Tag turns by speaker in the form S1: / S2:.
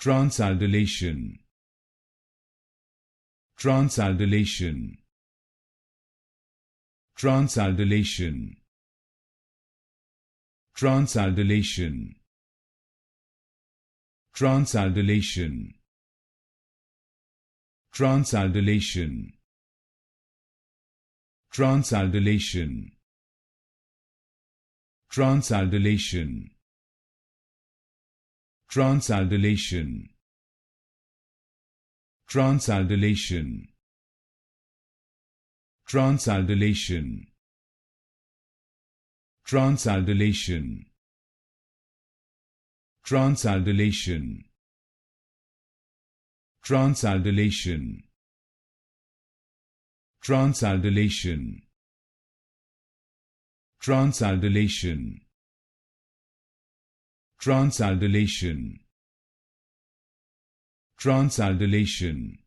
S1: Transaldolation. Transaldolation. Transaldolation. Transaldolation. Transaldolation. Transaldolation. Transaldolation. Transaldolation. Transaldolation. Transaldolation. Transaldolation. Transaldolation. Transaldolation. Transaldolation. Transaldolation. Transaldolation. Transaldolation. Transaldolation.